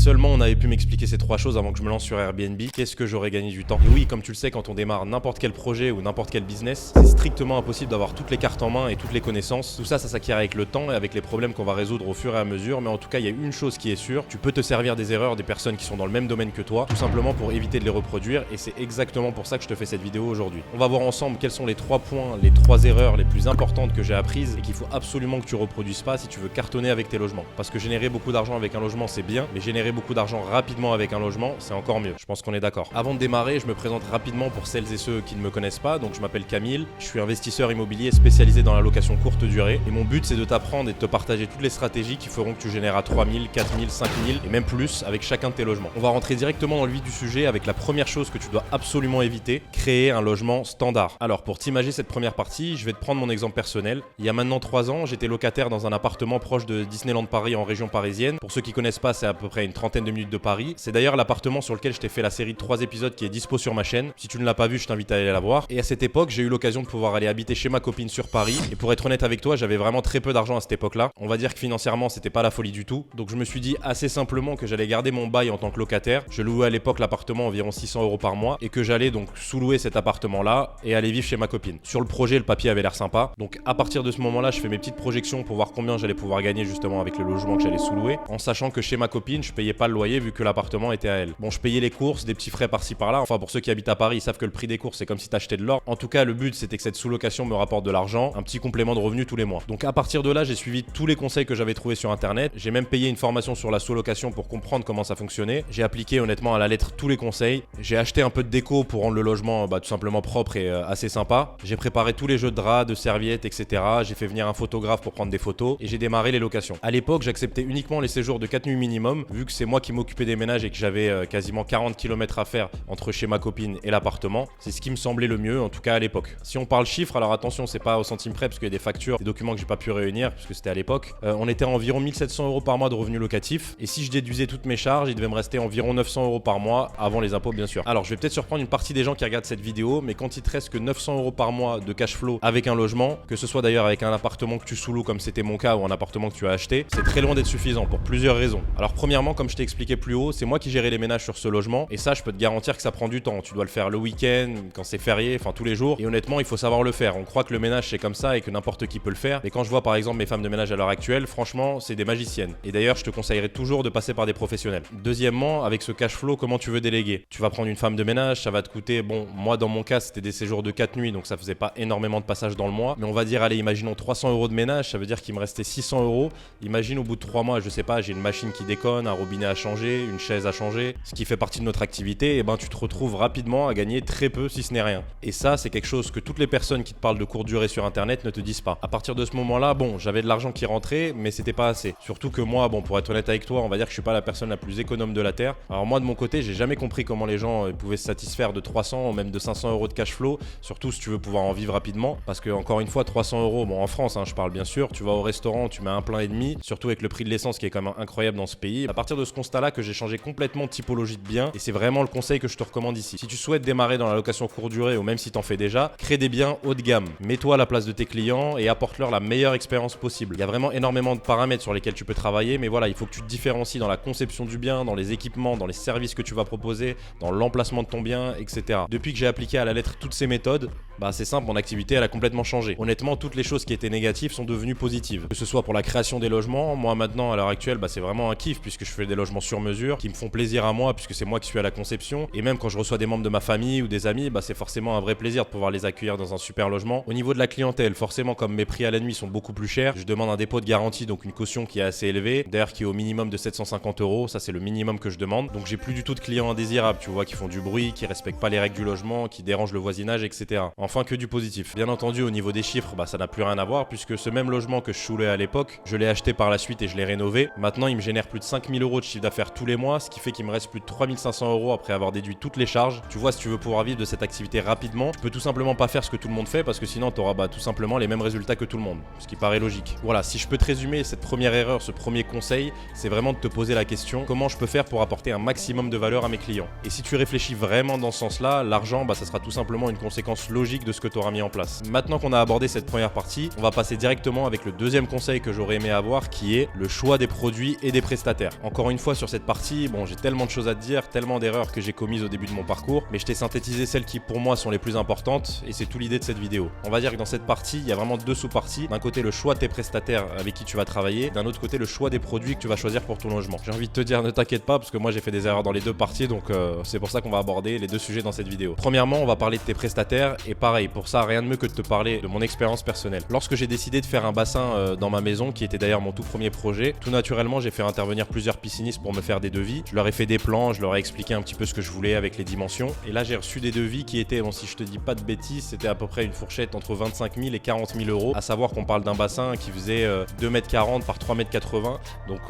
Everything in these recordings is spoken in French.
seulement on avait pu m'expliquer ces 3 choses avant que je me lance sur Airbnb, qu'est-ce que j'aurais gagné du temps. Et oui, comme tu le sais, quand on démarre n'importe quel projet ou n'importe quel business, c'est strictement impossible d'avoir toutes les cartes en main et toutes les connaissances. Tout ça, ça s'acquiert avec le temps et avec les problèmes qu'on va résoudre au fur et à mesure. Mais en tout cas, il y a une chose qui est sûre, tu peux te servir des erreurs des personnes qui sont dans le même domaine que toi, tout simplement pour éviter de les reproduire. Et c'est exactement pour ça que je te fais cette vidéo aujourd'hui. On va voir ensemble quels sont les 3 points, les 3 erreurs les plus importantes que j'ai apprises et qu'il faut absolument que tu reproduises pas si tu veux cartonner avec tes logements. Parce que générer beaucoup d'argent avec un logement, c'est bien, mais générer beaucoup d'argent rapidement avec un logement, c'est encore mieux. Je pense qu'on est d'accord. Avant de démarrer, je me présente rapidement pour celles et ceux qui ne me connaissent pas. Donc je m'appelle Camille, je suis investisseur immobilier spécialisé dans la location courte durée et mon but c'est de t'apprendre et de te partager toutes les stratégies qui feront que tu génères à 3000, 4000, 5000 et même plus avec chacun de tes logements. On va rentrer directement dans le vif du sujet avec la première chose que tu dois absolument éviter, créer un logement standard. Alors pour t'imager cette première partie, je vais te prendre mon exemple personnel. Il y a maintenant 3 ans, j'étais locataire dans un appartement proche de Disneyland Paris en région parisienne. Pour ceux qui connaissent pas, c'est à peu près une trentaine de minutes de Paris. C'est d'ailleurs l'appartement sur lequel je t'ai fait la série de 3 épisodes qui est dispo sur ma chaîne. Si tu ne l'as pas vu, je t'invite à aller la voir. Et à cette époque, j'ai eu l'occasion de pouvoir aller habiter chez ma copine sur Paris. Et pour être honnête avec toi, j'avais vraiment très peu d'argent à cette époque-là. On va dire que financièrement, c'était pas la folie du tout. Donc je me suis dit assez simplement que j'allais garder mon bail en tant que locataire. Je louais à l'époque l'appartement environ 600 € par mois et que j'allais donc sous-louer cet appartement-là et aller vivre chez ma copine. Sur le projet, le papier avait l'air sympa. Donc à partir de ce moment-là, je fais mes petites projections pour voir combien j'allais pouvoir gagner justement avec le logement que j'allais sous-louer, en sachant que chez ma copine, je payais pas le loyer vu que l'appartement était à elle. Bon, je payais les courses, des petits frais par-ci par-là. Enfin, pour ceux qui habitent à Paris, ils savent que le prix des courses, c'est comme si t'achetais de l'or. En tout cas, le but, c'était que cette sous-location me rapporte de l'argent, un petit complément de revenu tous les mois. Donc à partir de là, j'ai suivi tous les conseils que j'avais trouvés sur internet. J'ai même payé une formation sur la sous-location pour comprendre comment ça fonctionnait. J'ai appliqué honnêtement à la lettre tous les conseils. J'ai acheté un peu de déco pour rendre le logement tout simplement propre et assez sympa. J'ai préparé tous les jeux de draps, de serviettes, etc. J'ai fait venir un photographe pour prendre des photos et j'ai démarré les locations. À l'époque, j'acceptais uniquement les séjours de 4 nuits minimum, vu que c'est moi qui m'occupais des ménages et que j'avais quasiment 40 km à faire entre chez ma copine et l'appartement. C'est ce qui me semblait le mieux, en tout cas à l'époque. Si on parle chiffres, alors attention, c'est pas au centime près parce qu'il y a des factures, des documents que j'ai pas pu réunir parce que c'était à l'époque. On était à environ 1700 € par mois de revenus locatifs et si je déduisais toutes mes charges, il devait me rester environ 900 € par mois avant les impôts bien sûr. Alors je vais peut-être surprendre une partie des gens qui regardent cette vidéo, mais quand il te reste que 900 € par mois de cash flow avec un logement, que ce soit d'ailleurs avec un appartement que tu sous-loues comme c'était mon cas ou un appartement que tu as acheté, c'est très loin d'être suffisant pour plusieurs raisons. Alors premièrement, comme je t'ai expliqué plus haut, c'est moi qui gérais les ménages sur ce logement et ça je peux te garantir que ça prend du temps. Tu dois le faire le week-end, quand c'est férié, enfin tous les jours et honnêtement il faut savoir le faire. On croit que le ménage c'est comme ça et que n'importe qui peut le faire, mais quand je vois par exemple mes femmes de ménage à l'heure actuelle, franchement c'est des magiciennes et d'ailleurs je te conseillerais toujours de passer par des professionnels. Deuxièmement, avec ce cash flow, comment tu veux déléguer? Tu vas prendre une femme de ménage, ça va te coûter, bon moi dans mon cas c'était des séjours de 4 nuits donc ça faisait pas énormément de passages dans le mois, mais on va dire allez imaginons 300 € de ménage, ça veut dire qu'il me restait 600 €. Imagine au bout de 3 mois, je sais pas, j'ai une machine qui déconne, un robinet à changer, une chaise à changer, ce qui fait partie de notre activité, et ben tu te retrouves rapidement à gagner très peu si ce n'est rien. Et ça c'est quelque chose que toutes les personnes qui te parlent de courte durée sur internet ne te disent pas. À partir de ce moment-là, bon, j'avais de l'argent qui rentrait, mais c'était pas assez. Surtout que moi, bon pour être honnête avec toi, on va dire que je suis pas la personne la plus économe de la terre. Alors moi de mon côté, j'ai jamais compris comment les gens pouvaient se satisfaire de 300 ou même de 500 € de cash flow, surtout si tu veux pouvoir en vivre rapidement, parce que encore une fois 300 €, bon en France je parle bien sûr, tu vas au restaurant, tu mets un plein et demi, surtout avec le prix de l'essence qui est quand même incroyable dans ce pays. À partir de ce constat là que j'ai changé complètement de typologie de biens et c'est vraiment le conseil que je te recommande ici. Si tu souhaites démarrer dans la location courte durée ou même si t'en fais déjà, crée des biens haut de gamme, mets-toi à la place de tes clients et apporte-leur la meilleure expérience possible. Il y a vraiment énormément de paramètres sur lesquels tu peux travailler, mais voilà, il faut que tu te différencies dans la conception du bien, dans les équipements, dans les services que tu vas proposer, dans l'emplacement de ton bien, etc. Depuis que j'ai appliqué à la lettre toutes ces méthodes, c'est simple, mon activité elle a complètement changé. Honnêtement, toutes les choses qui étaient négatives sont devenues positives. Que ce soit pour la création des logements, moi maintenant à l'heure actuelle, c'est vraiment un kiff puisque je fais des logements sur mesure qui me font plaisir à moi puisque c'est moi qui suis à la conception. Et même quand je reçois des membres de ma famille ou des amis, c'est forcément un vrai plaisir de pouvoir les accueillir dans un super logement. Au niveau de la clientèle, forcément comme mes prix à la nuit sont beaucoup plus chers, je demande un dépôt de garantie, donc une caution qui est assez élevée, d'ailleurs qui est au minimum de 750 €, ça c'est le minimum que je demande. Donc j'ai plus du tout de clients indésirables, tu vois, qui font du bruit, qui respectent pas les règles du logement, qui dérangent le voisinage, etc. Enfin que du positif. Bien entendu au niveau des chiffres, ça n'a plus rien à voir puisque ce même logement que je choulais à l'époque, je l'ai acheté par la suite et je l'ai rénové. Maintenant il me génère plus de 5000 € de chiffre d'affaires tous les mois, ce qui fait qu'il me reste plus de 3500 € après avoir déduit toutes les charges. Tu vois, si tu veux pouvoir vivre de cette activité rapidement, tu peux tout simplement pas faire ce que tout le monde fait parce que sinon tu auras tout simplement les mêmes résultats que tout le monde, ce qui paraît logique. Voilà, si je peux te résumer cette première erreur, ce premier conseil, c'est vraiment de te poser la question comment je peux faire pour apporter un maximum de valeur à mes clients. Et si tu réfléchis vraiment dans ce sens-là, l'argent, ça sera tout simplement une conséquence logique logique de ce que tu auras mis en place. Maintenant qu'on a abordé cette première partie, on va passer directement avec le deuxième conseil que j'aurais aimé avoir, qui est le choix des produits et des prestataires. Encore une fois, sur cette partie, j'ai tellement de choses à te dire, tellement d'erreurs que j'ai commises au début de mon parcours, mais je t'ai synthétisé celles qui pour moi sont les plus importantes, et c'est tout l'idée de cette vidéo. On va dire que dans cette partie, il y a vraiment deux sous-parties. D'un côté, le choix de tes prestataires avec qui tu vas travailler, d'un autre côté, le choix des produits que tu vas choisir pour ton logement. J'ai envie de te dire, ne t'inquiète pas, parce que moi j'ai fait des erreurs dans les deux parties, donc c'est pour ça qu'on va aborder les deux sujets dans cette vidéo. Premièrement, on va parler de tes prestataires, et pareil, pour ça, rien de mieux que de te parler de mon expérience personnelle. Lorsque j'ai décidé de faire un bassin dans ma maison, qui était d'ailleurs mon tout premier projet, tout naturellement, j'ai fait intervenir plusieurs piscinistes pour me faire des devis. Je leur ai fait des plans, je leur ai expliqué un petit peu ce que je voulais avec les dimensions, et là j'ai reçu des devis qui étaient, si je te dis pas de bêtises, c'était à peu près une fourchette entre 25 000 et 40 000 euros, à savoir qu'on parle d'un bassin qui faisait 2,40 m par 3,80 m, donc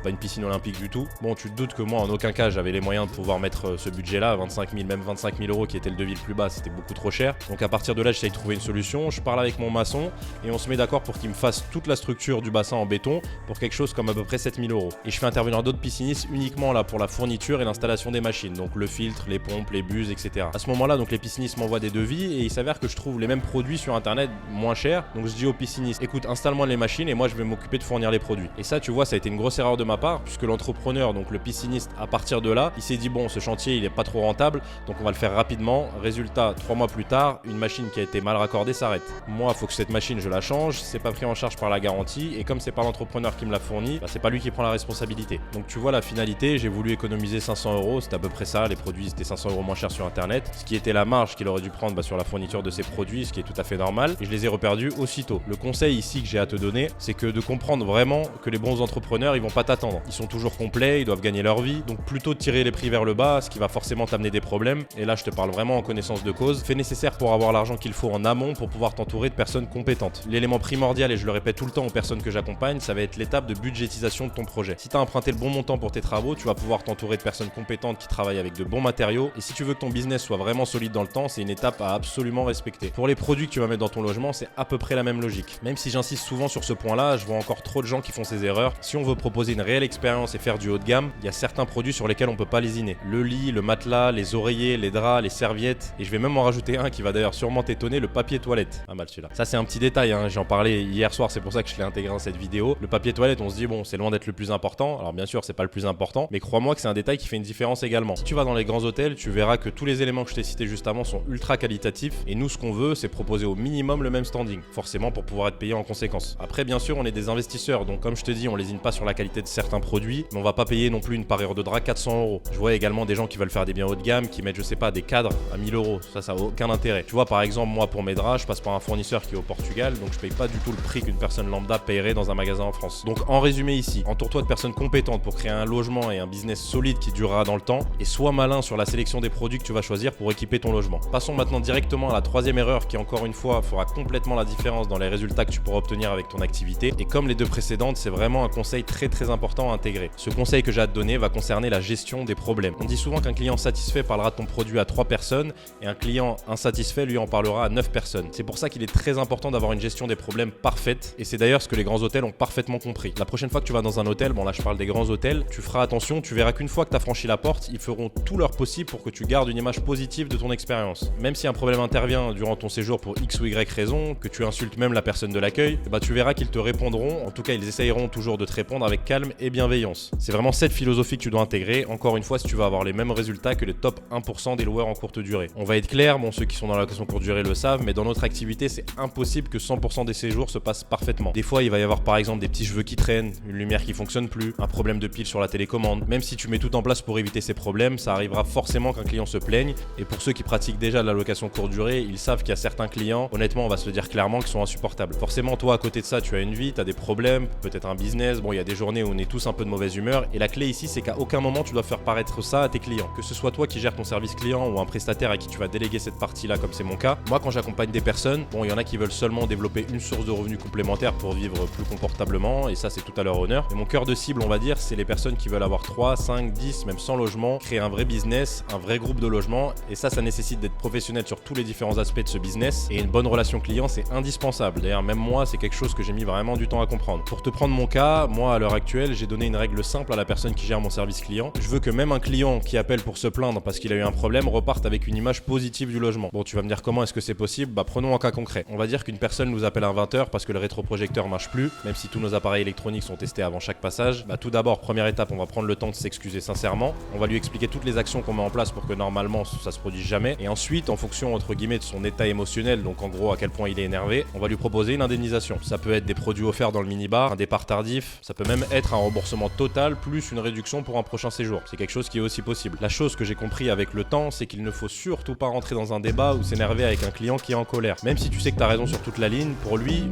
pas une piscine olympique du tout. Tu te doutes que moi en aucun cas j'avais les moyens de pouvoir mettre ce budget là, 25 000, même 25 000 euros qui était le devis le plus bas, c'était beaucoup trop cher. Donc à partir de là j'essaye de trouver une solution, je parle avec mon maçon et on se met d'accord pour qu'il me fasse toute la structure du bassin en béton pour quelque chose comme à peu près 7 000 euros. Et je fais intervenir d'autres piscinistes uniquement là pour la fourniture et l'installation des machines, donc le filtre, les pompes, les buses, etc. À ce moment là, donc les piscinistes m'envoient des devis et il s'avère que je trouve les mêmes produits sur internet moins chers, donc je dis aux piscinistes, écoute, installe-moi les machines et moi je vais m'occuper de fournir les produits. Et ça, tu vois, ça a été une grosse erreur de ma part, puisque l'entrepreneur, donc le pisciniste, à partir de là, il s'est dit bon, ce chantier il est pas trop rentable, donc on va le faire rapidement. Résultat, 3 mois plus tard, une machine qui a été mal raccordée s'arrête. Moi, il faut que cette machine je la change, c'est pas pris en charge par la garantie, et comme c'est pas l'entrepreneur qui me l'a fourni, c'est pas lui qui prend la responsabilité. Donc tu vois la finalité, j'ai voulu économiser 500 euros, c'était à peu près ça, les produits c'était 500 euros moins cher sur internet, ce qui était la marge qu'il aurait dû prendre sur la fourniture de ces produits, ce qui est tout à fait normal, et je les ai reperdus aussitôt. Le conseil ici que j'ai à te donner, c'est que de comprendre vraiment que les bons entrepreneurs, ils vont pas t'attendre. Ils sont toujours complets, ils doivent gagner leur vie, donc plutôt de tirer les prix vers le bas, ce qui va forcément t'amener des problèmes, et là je te parle vraiment en connaissance de cause. Fais nécessaire pour avoir l'argent qu'il faut en amont pour pouvoir t'entourer de personnes compétentes. L'élément primordial, et je le répète tout le temps aux personnes que j'accompagne, ça va être l'étape de budgétisation de ton projet. Si tu as emprunté le bon montant pour tes travaux, tu vas pouvoir t'entourer de personnes compétentes qui travaillent avec de bons matériaux, et si tu veux que ton business soit vraiment solide dans le temps, c'est une étape à absolument respecter. Pour les produits que tu vas mettre dans ton logement, c'est à peu près la même logique. Même si j'insiste souvent sur ce point-là, je vois encore trop de gens qui font ces erreurs. Si on veut proposer une réelle expérience et faire du haut de gamme, il y a certains produits sur lesquels on peut pas lésiner. Le lit, le matelas, les oreillers, les draps, les serviettes, et je vais même en rajouter un qui va d'ailleurs sûrement t'étonner, le papier toilette. Pas mal celui-là. Ça c'est un petit détail, j'en parlais hier soir, c'est pour ça que je l'ai intégré dans cette vidéo. Le papier toilette, on se dit bon, c'est loin d'être le plus important. Alors bien sûr, c'est pas le plus important, mais crois-moi que c'est un détail qui fait une différence également. Si tu vas dans les grands hôtels, tu verras que tous les éléments que je t'ai cités juste avant sont ultra qualitatifs, et nous ce qu'on veut, c'est proposer au minimum le même standing, forcément pour pouvoir être payé en conséquence. Après bien sûr, on est des investisseurs, donc comme je te dis, on lésine pas sur la qualité de certains produits, mais on va pas payer non plus une parure de drap 400 euros. Je vois également des gens qui veulent faire des biens haut de gamme, qui mettent, je sais pas, des cadres à 1000 euros. Ça a aucun intérêt. Tu vois, par exemple, moi pour mes draps, je passe par un fournisseur qui est au Portugal, donc je paye pas du tout le prix qu'une personne lambda paierait dans un magasin en France. Donc en résumé ici, entoure-toi de personnes compétentes pour créer un logement et un business solide qui durera dans le temps, et sois malin sur la sélection des produits que tu vas choisir pour équiper ton logement. Passons maintenant directement à la troisième erreur qui, encore une fois, fera complètement la différence dans les résultats que tu pourras obtenir avec ton activité, et comme les deux précédentes, c'est vraiment un conseil très important à intégrer. Ce conseil que j'ai à te donner va concerner la gestion des problèmes. On dit souvent qu'un client satisfait parlera de ton produit à 3 personnes et un client insatisfait lui en parlera à 9 personnes. C'est pour ça qu'il est très important d'avoir une gestion des problèmes parfaite, et c'est d'ailleurs ce que les grands hôtels ont parfaitement compris. La prochaine fois que tu vas dans un hôtel, bon là je parle des grands hôtels, tu feras attention, tu verras qu'une fois que tu as franchi la porte, ils feront tout leur possible pour que tu gardes une image positive de ton expérience. Même si un problème intervient durant ton séjour pour X ou Y raison, que tu insultes même la personne de l'accueil, tu verras qu'ils te répondront, en tout cas ils essayeront toujours de te répondre avec calme et bienveillance. C'est vraiment cette philosophie que tu dois intégrer, encore une fois si tu veux avoir les mêmes résultats que les top 1% des loueurs en courte durée. On va être clair, ceux qui sont dans la location courte durée le savent, mais dans notre activité c'est impossible que 100% des séjours se passent parfaitement. Des fois il va y avoir par exemple des petits cheveux qui traînent, une lumière qui fonctionne plus, un problème de pile sur la télécommande. Même si tu mets tout en place pour éviter ces problèmes, ça arrivera forcément qu'un client se plaigne, et pour ceux qui pratiquent déjà la location courte durée, ils savent qu'il y a certains clients, honnêtement on va se le dire clairement, qui sont insupportables. Forcément toi à côté de ça tu as une vie, tu as des problèmes, peut-être un business, il y a des journées où on est tous un peu de mauvaise humeur, et la clé ici c'est qu'à aucun moment tu dois faire paraître ça à tes clients. Que ce soit toi qui gères ton service client ou un prestataire à qui tu vas déléguer cette partie-là comme c'est mon cas, moi quand j'accompagne des personnes, il y en a qui veulent seulement développer une source de revenus complémentaire pour vivre plus confortablement, et ça c'est tout à leur honneur. Mais mon cœur de cible on va dire c'est les personnes qui veulent avoir 3, 5, 10, même 100 logements, créer un vrai business, un vrai groupe de logements, et ça nécessite d'être professionnel sur tous les différents aspects de ce business, et une bonne relation client c'est indispensable. D'ailleurs même moi c'est quelque chose que j'ai mis vraiment du temps à comprendre. Pour te prendre mon cas, moi à l'heure actuelle j'ai donné une règle simple à la personne qui gère mon service client. Je veux que même un client qui appelle pour se plaindre parce qu'il a eu un problème reparte avec une image positive du logement. Bon tu vas me me dire comment est-ce que c'est possible? Prenons un cas concret. On va dire qu'une personne nous appelle un 20h parce que le rétroprojecteur marche plus, même si tous nos appareils électroniques sont testés avant chaque passage. Tout d'abord, première étape, on va prendre le temps de s'excuser sincèrement. On va lui expliquer toutes les actions qu'on met en place pour que normalement ça se produise jamais. Et ensuite, en fonction entre guillemets de son état émotionnel, donc en gros à quel point il est énervé, on va lui proposer une indemnisation. Ça peut être des produits offerts dans le minibar, un départ tardif, ça peut même être un remboursement total plus une réduction pour un prochain séjour. C'est quelque chose qui est aussi possible. La chose que j'ai compris avec le temps, c'est qu'il ne faut surtout pas rentrer dans un débat ou s'énerver avec un client qui est en colère. Même si tu sais que t'as raison sur toute la ligne, pour lui,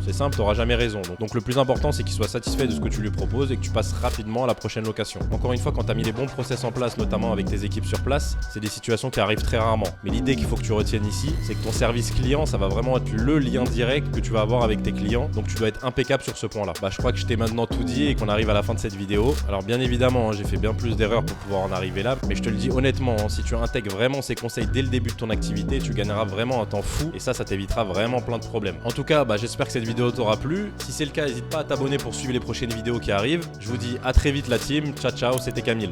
c'est simple, t'auras jamais raison. Donc le plus important, c'est qu'il soit satisfait de ce que tu lui proposes et que tu passes rapidement à la prochaine location. Encore une fois, quand t'as mis les bons process en place, notamment avec tes équipes sur place, c'est des situations qui arrivent très rarement. Mais l'idée qu'il faut que tu retiennes ici, c'est que ton service client, ça va vraiment être le lien direct que tu vas avoir avec tes clients. Donc tu dois être impeccable sur ce point-là. Je crois que je t'ai maintenant tout dit et qu'on arrive à la fin de cette vidéo. Alors bien évidemment, j'ai fait bien plus d'erreurs pour pouvoir en arriver là, mais je te le dis honnêtement, si tu intègres vraiment ces conseils dès le début de ton activité, tu gagneras vraiment un temps fou et ça t'évitera vraiment plein de problèmes. En tout cas, j'espère que cette vidéo t'aura plu. Si c'est le cas, n'hésite pas à t'abonner pour suivre les prochaines vidéos qui arrivent. Je vous dis à très vite la team. Ciao ciao, c'était Camille.